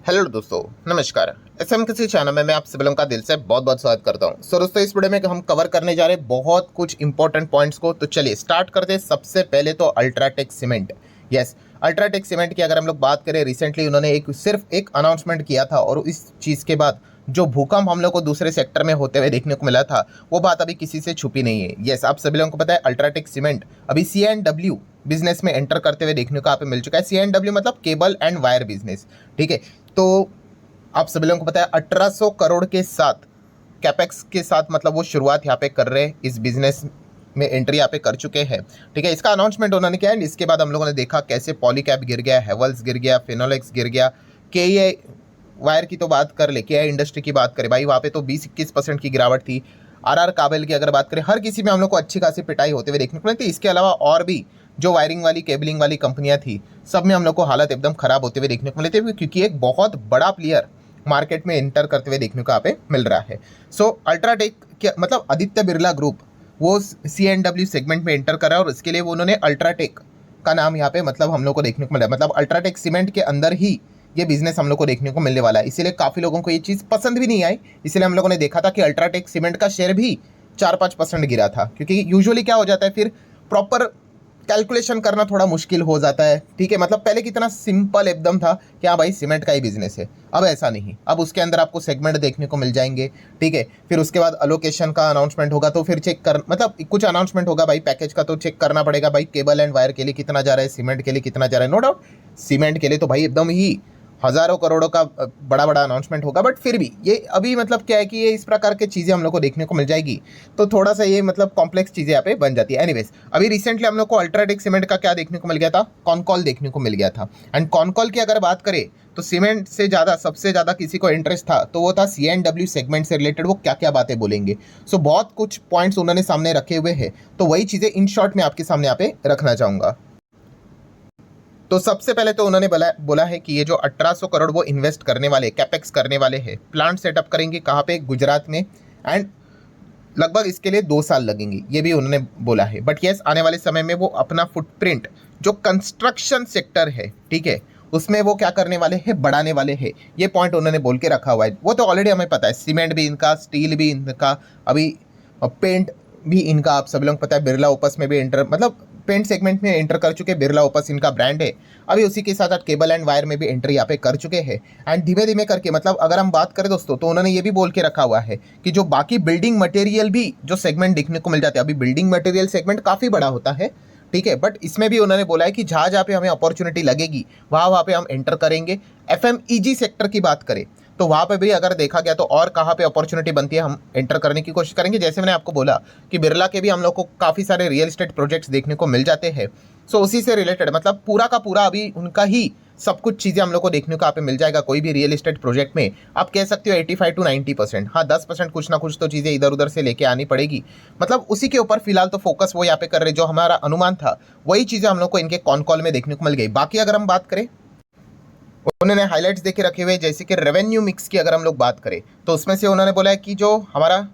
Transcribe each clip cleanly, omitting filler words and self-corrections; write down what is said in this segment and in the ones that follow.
Hello दोस्तों, नमस्कार। SM किसी चैनल में मैं आप सभी लोगों का दिल से बहुत बहुत स्वागत करता हूं। सो दोस्तों, इस वीडियो में हम कवर करने जा रहे हैं बहुत कुछ इंपॉर्टेंट पॉइंट्स को। तो चलिए स्टार्ट करते हैं। सबसे पहले तो UltraTech cement. Yes, UltraTech cement की अगर हम लोग बात करें, रिसेंटली उन्होंने सिर्फ एक अनाउंसमेंट किया था और इस चीज़ के बाद जो भूकंप हम लोग को दूसरे सेक्टर में होते हुए देखने को मिला था, वो बात अभी किसी से छुपी नहीं है। यस, आप सभी लोगों को पता है अल्ट्राटेक सीमेंट अभी C&W बिजनेस में एंटर करते हुए देखने को यहाँ पे मिल चुका है। C&W मतलब केबल एंड वायर बिजनेस, ठीक है। तो आप सभी लोगों को पता है 1800 करोड़ के साथ कैपेक्स के साथ मतलब वो शुरुआत यहाँ पे कर रहे हैं, इस बिजनेस में एंट्री यहाँ पे कर चुके हैं, ठीक है। इसका अनाउंसमेंट उन्होंने किया है। इसके बाद हम लोगों ने देखा कैसे पॉलीकैब गिर गया, हेवल्स गिर गया, फिनोलेक्स गिर गया। के वायर की तो बात कर ले, के इंडस्ट्री की बात करें भाई, वहाँ पे तो 20-21% की गिरावट थी। आर काबल की अगर बात करें, हर किसी में हम लोग को अच्छी खासी पिटाई होते हुए देखने को मिली थी। इसके अलावा और भी जो वायरिंग वाली केबलिंग वाली कंपनियां थी, सब में हम लोग को हालत एकदम खराब होते हुए देखने को मिले थे, क्योंकि एक बहुत बड़ा प्लेयर मार्केट में एंटर करते हुए देखने को यहाँ पे मिल रहा है। सो अल्ट्राटेक के मतलब आदित्य बिरला ग्रुप वो C&W सेगमेंट में एंटर कर रहा है और इसके लिए वो उन्होंने अल्ट्राटेक का नाम यहाँ पे मतलब हम लोग को देखने को मिला है। मतलब अल्ट्राटेक सीमेंट के अंदर ही ये बिजनेस हम लोग को देखने को मिलने वाला है। इसीलिए काफ़ी लोगों को ये चीज़ पसंद भी नहीं आई। इसलिए हम लोगों ने देखा था कि अल्ट्राटेक सीमेंट का शेयर भी 4-5% गिरा था, क्योंकि यूजुअली क्या हो जाता है, फिर प्रॉपर कैलकुलेशन करना थोड़ा मुश्किल हो जाता है, ठीक है। मतलब पहले कितना सिंपल एकदम था कि हाँ भाई सीमेंट का ही बिजनेस है, अब ऐसा नहीं। अब उसके अंदर आपको सेगमेंट देखने को मिल जाएंगे, ठीक है। फिर उसके बाद अलोकेशन का अनाउंसमेंट होगा, तो फिर चेक कर मतलब कुछ अनाउंसमेंट होगा भाई पैकेज का, तो चेक करना पड़ेगा भाई केबल एंड वायर के लिए कितना जा रहा है, सीमेंट के लिए कितना जा रहा है। नो डाउट सीमेंट के लिए तो भाई एकदम ही हज़ारों करोड़ों का बड़ा बड़ा अनाउंसमेंट होगा, बट फिर भी ये अभी मतलब क्या है कि ये इस प्रकार की चीज़ें हम लोग को देखने को मिल जाएगी, तो थोड़ा सा ये मतलब कॉम्प्लेक्स चीज़ें यहाँ पे बन जाती है। एनीवेज, अभी रिसेंटली हम लोग को अल्ट्राटेक सीमेंट का क्या देखने को मिल गया था, कॉनकॉल देखने को मिल गया था। एंड कॉनकॉल की अगर बात करें तो सीमेंट से ज़्यादा सबसे ज़्यादा किसी को इंटरेस्ट था तो वो था C&W सेगमेंट से रिलेटेड वो क्या क्या बातें बोलेंगे। सो बहुत कुछ पॉइंट्स उन्होंने सामने रखे हुए हैं, तो वही चीज़ें इन शॉर्ट में आपके सामने यहाँ पे रखना चाहूँगा। तो सबसे पहले तो उन्होंने बोला है कि ये जो 1800 करोड़ वो इन्वेस्ट करने वाले, कैपेक्स करने वाले हैं, प्लांट सेटअप करेंगे कहाँ पे, गुजरात में। एंड लगभग इसके लिए 2 साल लगेंगे, ये भी उन्होंने बोला है। बट यस, आने वाले समय में वो अपना फुटप्रिंट जो कंस्ट्रक्शन सेक्टर है, ठीक है, उसमें वो क्या करने वाले हैं, बढ़ाने वाले हैं। ये पॉइंट उन्होंने बोल के रखा हुआ है। वो तो ऑलरेडी हमें पता है, सीमेंट भी इनका, स्टील भी इनका, अभी पेंट भी इनका, आप सब लोग पता है बिरला ओपस में भी एंटर मतलब पेंट सेगमेंट में एंटर कर चुके। बिरला ओपस इनका ब्रांड है। अभी उसी के साथ साथ केबल एंड वायर में भी एंट्री यहाँ पे कर चुके हैं। एंड धीमे धीमे करके मतलब अगर हम बात करें दोस्तों, तो उन्होंने ये भी बोल के रखा हुआ है कि जो बाकी बिल्डिंग मटेरियल भी जो सेगमेंट देखने को मिल जाते हैं, अभी बिल्डिंग मटेरियल सेगमेंट काफ़ी बड़ा होता है, ठीक है, बट इसमें भी उन्होंने बोला है कि जहाँ जहाँ पे हमें अपॉर्चुनिटी लगेगी वहाँ वहाँ पे हम एंटर करेंगे। FMEG सेक्टर की बात करें तो वहाँ पे भी अगर देखा गया तो और कहाँ पे अपॉर्चुनिटी बनती है, हम एंटर करने की कोशिश करेंगे। जैसे मैंने आपको बोला कि बिरला के भी हम लोग को काफ़ी सारे रियल एस्टेट प्रोजेक्ट्स देखने को मिल जाते हैं। सो उसी से रिलेटेड मतलब पूरा का पूरा अभी उनका ही सब कुछ चीज़ें हम लोग को देखने को यहाँ पे मिल जाएगा। कोई भी रियल एस्टेट प्रोजेक्ट में आप कह सकते हो 85 to 90%, हाँ 10% कुछ ना कुछ तो चीज़ें इधर उधर से लेके आनी पड़ेगी। मतलब उसी के ऊपर फिलहाल तो फोकस वो यहाँ पे कर रहे, जो हमारा अनुमान था वही चीज़ें हम लोग को इनके कॉन कॉल में देखने को मिल गई। बाकी अगर हम बात करें, उन्होंने हाइलाइट्स देके रखे हुए, जैसे कि रेवेन्यू मिक्स की अगर हम लोग बात करें तो उसमें से उन्होंने बोला है कि जो हमारा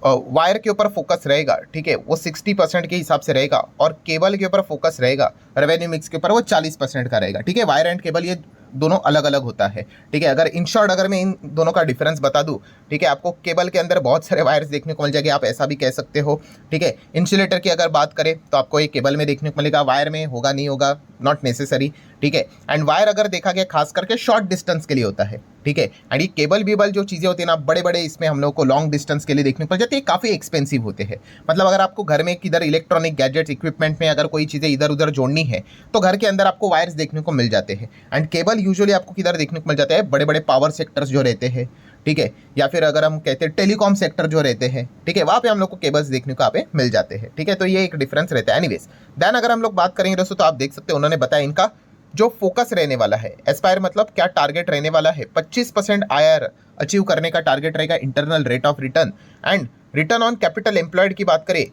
वायर के ऊपर फोकस रहेगा, ठीक है, वो 60% के हिसाब से रहेगा, और केबल के ऊपर फोकस रहेगा रेवेन्यू मिक्स के ऊपर वो 40% का रहेगा, ठीक है। वायर एंड केबल ये दोनों अलग अलग होता है, ठीक है। अगर इन शॉर्ट अगर मैं इन दोनों का डिफरेंस बता दूं, ठीक है, आपको केबल के अंदर बहुत सारे वायर्स देखने को मिल जाएंगे, आप ऐसा भी कह सकते हो, ठीक है। इंसुलेटर की अगर बात करें तो आपको ये केबल में देखने को मिलेगा, वायर में होगा नहीं होगा, नॉट नेसेसरी, ठीक है। एंड वायर अगर देखा गया खास करके शॉर्ट डिस्टेंस के लिए होता है, ठीक है। एंड ये केबल बीबल जो चीज़ें होती है ना, बड़े बड़े इसमें हम लोग को लॉन्ग डिस्टेंस के लिए देखने को मिल जाती है, काफ़ी एक्सपेंसिव होते हैं। मतलब अगर आपको घर में किधर इलेक्ट्रॉनिक गैजेट्स इक्विपमेंट में अगर कोई चीज़ें इधर उधर जोड़नी है तो घर के अंदर आपको वायर्स देखने को मिल जाते हैं। एंड केबल यूजुअली आपको किधर देखने को मिल जाता है, बड़े बड़े पावर सेक्टर्स जो रहते हैं, ठीक है, या फिर अगर हम कहते हैं टेलीकॉम सेक्टर जो रहते हैं, ठीक है, वहाँ पे हम लोग को केबल्स देखने को यहाँ पे मिल जाते हैं, ठीक है। तो ये एक डिफरेंस रहता है। एनीवेज देन अगर हम लोग बात करेंगे दोस्तों, तो आप देख सकते हैं उन्होंने बताया इनका जो फोकस रहने वाला है, एस्पायर मतलब क्या टारगेट रहने वाला है, 25% IR अचीव करने का टारगेट रहेगा, internal rate of return. And return on capital employed की बात करें,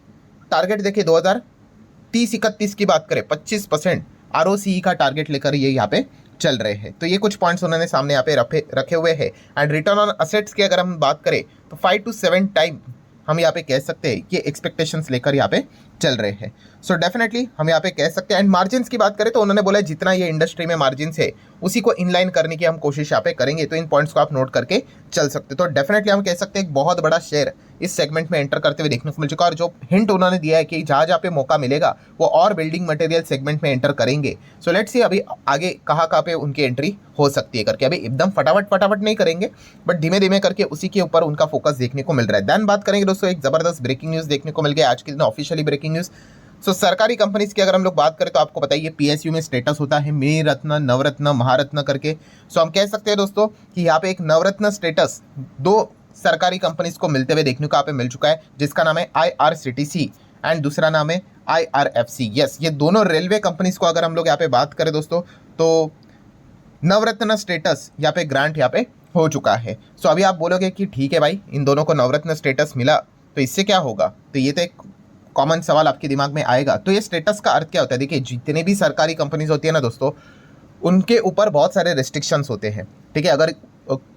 टारगेट देखिए 2030-31 की बात करें 25% ROCE का टारगेट लेकर ये यहाँ पे चल रहे हैं। तो ये कुछ पॉइंट्स उन्होंने सामने यहाँ पे रखे हुए हैं। एंड रिटर्न ऑन असेट्स की अगर हम बात करें तो 5 to 7 टाइम हम यहाँ पे कह सकते हैं कि एक्सपेक्टेशंस लेकर यहाँ पे चल रहे हैं। सो डेफिनेटली हम यहाँ पे कह सकते हैं। एंड मार्जिन्स की बात करें तो उन्होंने बोला जितना ये इंडस्ट्री में मार्जिन्स है उसी को इनलाइन करने की हम कोशिश यहाँ पे करेंगे। तो इन पॉइंट्स को आप नोट करके चल सकते हो। तो डेफिनेटली हम कह सकते हैं एक बहुत बड़ा शेयर इस सेगमेंट में एंटर करते हुए देखने को मिल चुका है। और जो हिंट उन्होंने दिया है कि जहाँ जहाँ पे मौका मिलेगा वो और बिल्डिंग मटेरियल सेगमेंट में एंटर करेंगे। सो लेट्स सी अभी आगे कहाँ पे उनकी एंट्री हो सकती है करके। अभी एकदम फटाफट नहीं करेंगे, बट धीमे धीमे करके उसी के ऊपर उनका फोकस देखने को मिल रहा है। देन बात करेंगे दोस्तों, एक जबरदस्त ब्रेकिंग न्यूज़ देखने को मिल गया आज के दिन, ऑफिशियली ब्रेकिंग न्यूज़। सो सरकारी कंपनीज की अगर हम लोग बात करें तो आपको बताइए पीएसयू में स्टेटस होता है मिनी रत्न, नवरत्न, महारत्न करके। सो हम कह सकते हैं दोस्तों कि यहाँ पे एक नवरत्न स्टेटस 2 सरकारी कंपनीज को मिलते हुए देखने को यहाँ पे मिल चुका है, जिसका नाम है IRCTC एंड दूसरा नाम है IRFC। यस, ये दोनों रेलवे कंपनीज को अगर हम लोग यहाँ पे बात करें दोस्तों तो नवरत्न स्टेटस यहाँ पे ग्रांट यहाँ पे हो चुका है। सो अभी आप बोलोगे कि ठीक है भाई, इन दोनों को नवरत्न स्टेटस मिला तो इससे क्या होगा, तो ये तो एक कॉमन सवाल आपके दिमाग में आएगा। तो ये स्टेटस का अर्थ क्या होता है? देखिए, जितने भी सरकारी कंपनीज होती है ना दोस्तों, उनके ऊपर बहुत सारे रेस्ट्रिक्शंस होते हैं। ठीक है, अगर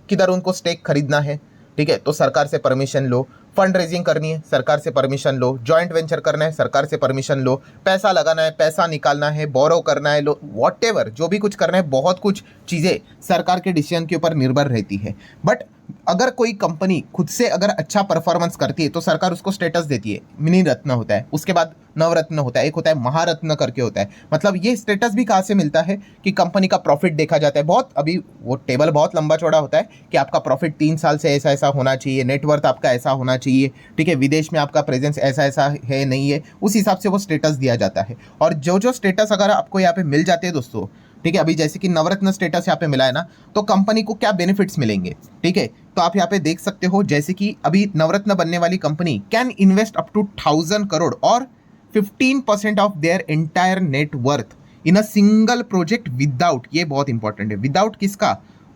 किधर उनको स्टेक खरीदना है, ठीक है, तो सरकार से परमिशन लो। फंड रेजिंग करनी है, सरकार से परमिशन लो। जॉइंट वेंचर करना है, सरकार से परमिशन लो। पैसा लगाना है, पैसा निकालना है, बोरो करना है, लो व्हाटएवर जो भी कुछ करना है, बहुत कुछ चीज़ें सरकार के डिसीजन के ऊपर निर्भर रहती है। बट अगर कोई कंपनी खुद से अगर अच्छा परफॉर्मेंस करती है तो सरकार उसको स्टेटस देती है। मिनी रत्न होता है, उसके बाद नवरत्न होता है, एक होता है महारत्न करके होता है। मतलब ये स्टेटस भी कहाँ से मिलता है कि कंपनी का प्रॉफिट देखा जाता है। बहुत अभी वो टेबल बहुत लंबा चौड़ा होता है कि आपका प्रॉफिट 3 साल से ऐसा ऐसा होना चाहिए, नेटवर्थ आपका ऐसा होना चाहिए, ठीक है, विदेश में आपका प्रेजेंस ऐसा ऐसा है नहीं है, उस हिसाब से वो स्टेटस दिया जाता है। और जो स्टेटस अगर आपको यहाँ पे मिल जाते हैं दोस्तों, ठीक है, अभी जैसे कि नवरत्न स्टेटस यहाँ पे मिला है ना, तो कंपनी को क्या बेनिफिट्स मिलेंगे, ठीक है, तो आप यहाँ पे देख सकते हो जैसे कि अभी नवरत्न बनने वाली company can invest up to 1000 crore और 15% of their entire net worth in a single project without, ये बहुत इंपॉर्टेंट है, विदाउट किसका,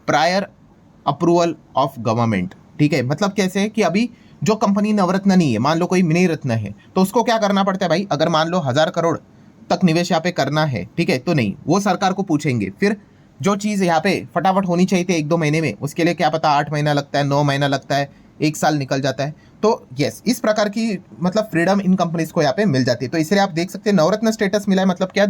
प्रायर अप्रूवल ऑफ गवर्नमेंट। ठीक है, मतलब कैसे कि अभी जो कंपनी नवरत्न नहीं है, मान लो कोई मिनी रत्न है, तो उसको क्या करना पड़ता है भाई, अगर मान लो 1000 करोड़ तक निवेश यहाँ पे करना है, ठीक है, तो नहीं, वो सरकार को पूछेंगे। फिर जो चीज़ यहाँ पे फटाफट होनी चाहिए थी 1-2 महीने में, उसके लिए क्या पता 8 महीना लगता है, 9 महीना लगता है, 1 साल निकल जाता है। तो यस, इस प्रकार की मतलब फ्रीडम इन कंपनीज को यहाँ पे मिल जाती है। तो इसलिए आप देख सकते हैं नवरत्न स्टेटस मिला है, मतलब क्या,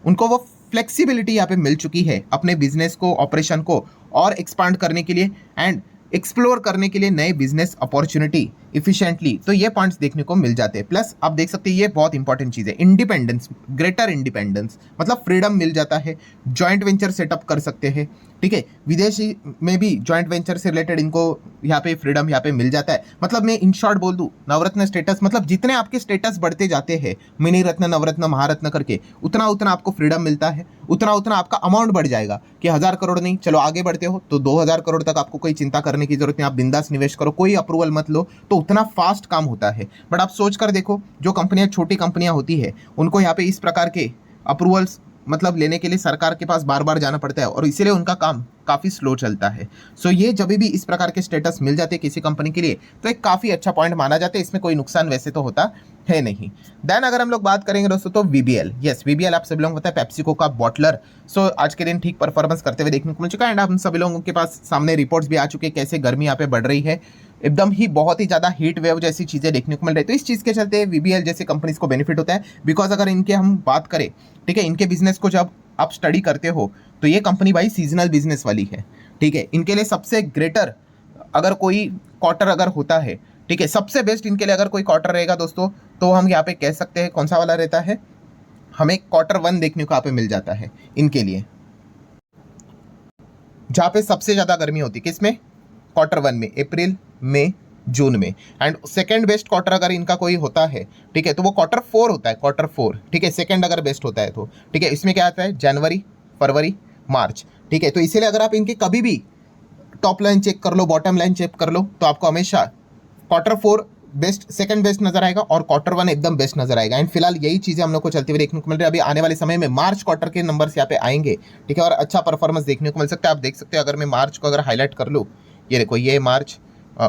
उनको वो फ्लेक्सिबिलिटी यहाँ पे मिल चुकी है अपने बिजनेस को, ऑपरेशन को और एक्सपांड करने के लिए एंड एक्सप्लोर करने के लिए नए बिजनेस अपॉर्चुनिटी इफिशिएंटली। तो ये पॉइंट्स देखने को मिल जाते हैं। प्लस आप देख सकते हैं ये बहुत इंपॉर्टेंट चीज़ है, इंडिपेंडेंस, ग्रेटर इंडिपेंडेंस, मतलब फ्रीडम मिल जाता है, जॉइंट वेंचर सेटअप कर सकते हैं, ठीक है, विदेशी में भी जॉइंट वेंचर से रिलेटेड इनको यहाँ पे फ्रीडम यहाँ पे मिल जाता है। मतलब मैं इन शॉर्ट बोल दूँ, नवरत्न स्टेटस मतलब जितने आपके स्टेटस बढ़ते जाते हैं मिनी रत्न, नवरत्न, महारत्न करके, उतना उतना आपको फ्रीडम मिलता है, उतना उतना आपका अमाउंट बढ़ जाएगा कि 1000 करोड़ नहीं, चलो आगे बढ़ते हो तो 2000 करोड़ तक आपको कोई चिंता करने की जरूरत नहीं, आप बिंदास निवेश करो, कोई अप्रूवल मत लो, तो उतना फास्ट काम होता है। बट आप सोच कर देखो, जो कंपनियां छोटी कंपनियां होती है उनको यहाँ पे इस प्रकार के अप्रूवल्स मतलब लेने के लिए सरकार के पास बार बार जाना पड़ता है और इसीलिए उनका काम काफ़ी स्लो चलता है। सो ये जब भी इस प्रकार के स्टेटस मिल जाते हैं किसी कंपनी के लिए तो एक काफ़ी अच्छा पॉइंट माना जाता है, इसमें कोई नुकसान वैसे तो होता है नहीं। देन अगर हम लोग बात करेंगे दोस्तों तो VBL, यस VBL आप सभी लोगों को पता है पेप्सिको का बॉटलर। सो आज के दिन ठीक परफॉर्मेंस करते हुए देखने को मिल चुका है एंड हम सभी लोगों के पास सामने रिपोर्ट्स भी आ चुके हैं कैसे गर्मी यहाँ पे बढ़ रही है, एकदम ही बहुत ही ज़्यादा हीट वेव जैसी चीज़ें देखने को मिल रही है। तो इस चीज़ के चलते VBL जैसे कंपनीज को बेनिफिट होता है, बिकॉज अगर इनके हम बात करें, ठीक है, इनके बिजनेस को जब आप स्टडी करते हो तो ये कंपनी भाई सीजनल बिजनेस वाली है, ठीक है, इनके लिए सबसे ग्रेटर अगर कोई क्वार्टर अगर होता है, ठीक है, सबसे बेस्ट इनके लिए अगर कोई क्वार्टर रहेगा दोस्तों तो हम यहाँ पे कह सकते हैं कौन सा वाला रहता है, हमें Q1 देखने को यहाँ पे मिल जाता है इनके लिए, जहाँ पे सबसे ज़्यादा गर्मी होती है, किसमें, Q1 में, अप्रैल, मई, जून में। एंड सेकंड बेस्ट क्वार्टर अगर इनका कोई होता है, ठीक है, तो वो Q4 होता है, Q4, ठीक है, सेकंड अगर बेस्ट होता है तो, ठीक है, इसमें क्या आता है, जनवरी, फरवरी, मार्च, ठीक है। तो इसीलिए अगर आप इनके कभी भी टॉप लाइन चेक कर लो, बॉटम लाइन चेक कर लो, तो आपको हमेशा Q4 बेस्ट, सेकंड बेस्ट नजर आएगा और Q1 एकदम बेस्ट नजर आएगा। एंड फिलहाल यही चीज़ें हम लोग को चलती हुई देखने को मिल रही है। अभी आने वाले समय में मार्च क्वार्टर के नंबर्स यहाँ पे आएंगे, ठीक है, और अच्छा परफॉर्मेंस देखने को मिल सकता है। आप देख सकते हो अगर मैं मार्च को अगर हाईलाइट कर लूँ, ये देखो, ये मार्च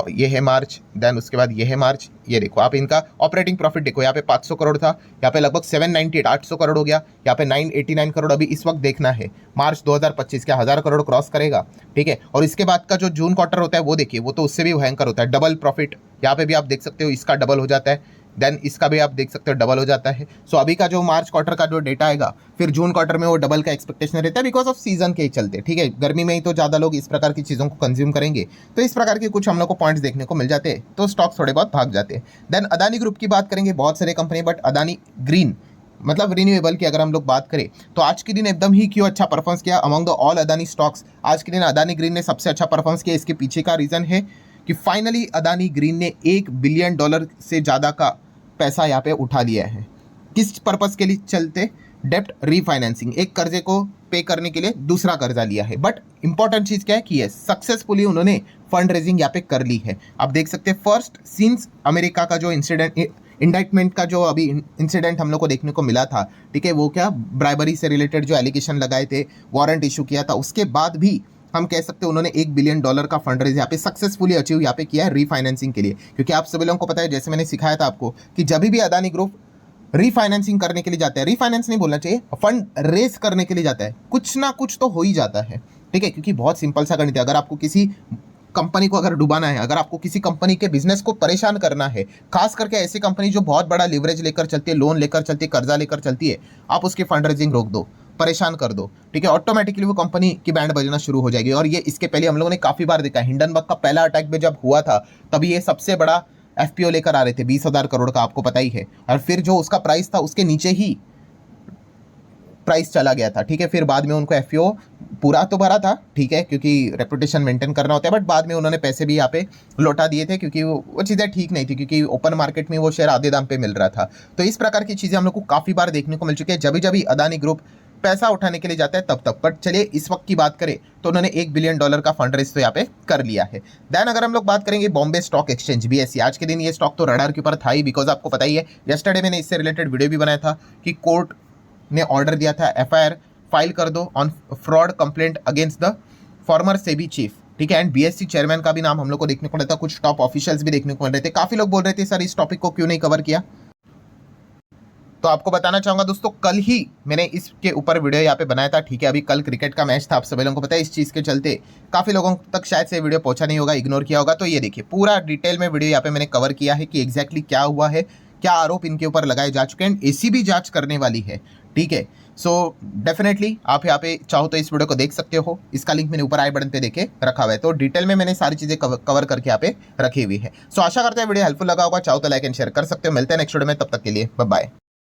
ये है मार्च, देन उसके बाद ये है मार्च। ये देखो आप इनका ऑपरेटिंग प्रॉफिट देखो, यहाँ पे 500 करोड़ था, यहाँ पे लगभग 798 800 करोड़ हो गया, यहाँ पे 989 करोड़ अभी इस वक्त देखना है। मार्च 2025 के 1000 करोड़ क्रॉस करेगा, ठीक है। और इसके बाद का जो जून क्वार्टर होता है वो देखिए, वो तो उससे भी भयंकर होता है, डबल प्रॉफिट। यहाँ पे भी आप देख सकते हो इसका डबल हो जाता है, देन इसका भी आप देख सकते हो डबल हो जाता है। सो अभी का जो मार्च क्वार्टर का जो डेटा आएगा, फिर जून क्वार्टर में वो डबल का एक्सपेक्टेशन रहता है, बिकॉज ऑफ सीजन के चलते, ठीक है। गर्मी में ही तो ज़्यादा लोग इस प्रकार की चीज़ों को कंज्यूम करेंगे, तो इस प्रकार के कुछ हम लोग को पॉइंट्स देखने को मिल जाते हैं, तो स्टॉक्स थोड़े बहुत भाग जाते हैं। देन अदानी ग्रुप की बात करेंगे, बहुत सारे कंपनी, बट अदानी ग्रीन मतलब रिन्यूएबल की अगर हम लोग बात करें तो आज के दिन एकदम ही क्यों अच्छा परफॉर्मेंस किया among the all Adani stocks. आज के दिन अदानी ग्रीन ने सबसे अच्छा परफॉर्मेंस किया। इसके पीछे का रीज़न है कि फाइनली अदानी ग्रीन ने $1 बिलियन से ज़्यादा का पैसा यहाँ पे उठा लिया है। किस पर्पस के लिए चलते? डेप्ट रीफाइनेंसिंग, एक कर्जे को पे करने के लिए दूसरा कर्जा लिया है। बट इंपॉर्टेंट चीज़ क्या है कि ये सक्सेसफुली उन्होंने फंड रेजिंग यहाँ पे कर ली है। आप देख सकते हैं फर्स्ट सिंस अमेरिका का जो इंडाइटमेंट का जो अभी इंसिडेंट हम लोग को देखने को मिला था, ठीक है, वो क्या ब्राइबरी से रिलेटेड जो एलिगेशन लगाए थे, वारंट इशू किया था, उसके बाद भी हम कह सकते हैं उन्होंने $1 बिलियन का फंड रेज यहाँ पे सक्सेसफुली अचीव यहाँ पे किया है रीफाइनेंसिंग के लिए। क्योंकि आप सभी लोगों को पता है, जैसे मैंने सिखाया था आपको, कि जब भी अदानी ग्रुप रीफाइनेंसिंग करने के लिए जाता है, रीफाइनेंस नहीं बोलना चाहिए, फंड रेज करने के लिए जाता है, कुछ ना कुछ तो हो ही जाता है, ठीक है। क्योंकि बहुत सिंपल सा गणित है, अगर आपको किसी कंपनी को अगर डुबाना है, अगर आपको किसी कंपनी के बिजनेस को परेशान करना है, खास करके ऐसी कंपनी जो बहुत बड़ा लिवरेज लेकर चलती है, लोन लेकर चलती है, कर्जा लेकर चलती है, आप उसकी फंड रेजिंग रोक दो, परेशान कर दो, ठीक है, ऑटोमेटिकली वो कंपनी की बैंड बजना शुरू हो जाएगी। और ये इसके पहले हम लोगों ने काफ़ी बार देखा है। हिंडनबर्ग का पहला अटैक में जब हुआ था, तभी ये सबसे बड़ा एफपीओ लेकर आ रहे थे 20,000 करोड़ का, आपको पता ही है। और फिर जो उसका प्राइस था उसके नीचे ही प्राइस चला गया था, ठीक है। फिर बाद में उनको एफपीओ पूरा तो भरा था, ठीक है, क्योंकि रेपुटेशन मेंटेन करना होता है, बट बाद में उन्होंने पैसे भी यहाँ पे लौटा दिए थे, क्योंकि वो चीज़ें ठीक नहीं थी, क्योंकि ओपन मार्केट में वो शेयर आधे दाम पे मिल रहा था। तो इस प्रकार की चीज़ें हम लोग को काफ़ी बार देखने को मिल चुकी है, जब भी अदानी ग्रुप पैसा उठाने के लिए जाता है तब तक। बट चलिए इस वक्त की बात करें तो उन्होंने $1 बिलियन का फंड रेज तो यहाँ पे कर लिया है। देन अगर हम लोग बात करेंगे बॉम्बे स्टॉक एक्सचेंज BSE, आज के दिन ये स्टॉक तो रडार के ऊपर था ही, बिकॉज आपको पता ही है, यस्टरडे मैंने इससे रिलेटेड वीडियो भी बनाया था कि कोर्ट ने ऑर्डर दिया था FIR फाइल कर दो on fraud complaint against the former SEBI chief, ठीक है। एंड BSE चेयरमैन का भी नाम हम लोग को देखने को मिला था, कुछ टॉप ऑफिशियल्स भी देखने को मिल रहे थे। काफ़ी लोग बोल रहे थे सर इस टॉपिक को क्यों नहीं कवर किया, तो आपको बताना चाहूँगा दोस्तों, कल ही मैंने इसके ऊपर वीडियो यहाँ पे बनाया था, ठीक है। अभी कल क्रिकेट का मैच था, आप सभी लोगों को पता है, इस चीज़ के चलते काफ़ी लोगों तक शायद से वीडियो पहुँचा नहीं होगा, इग्नोर किया होगा। तो ये देखिए पूरा डिटेल में वीडियो यहाँ पे मैंने कवर किया है कि एग्जैक्टली क्या हुआ है, क्या आरोप इनके ऊपर लगाए जा चुके हैं, एंड EC जांच करने वाली है, ठीक है। सो डेफिनेटली आप यहाँ पे चाहो तो इस वीडियो को देख सकते हो, इसका लिंक मैंने ऊपर आई बटन पे देके रखा हुआ है। तो डिटेल में मैंने सारी चीज़ें कवर करके यहाँ पे रखी हुई है। सो आशा करते हैं वीडियो हेल्पफुल लगा होगा, चाहो तो लाइक एंड शेयर कर सकते हो। मिलते हैं नेक्स्ट वीडियो में, तब तक के लिए बाय बाय।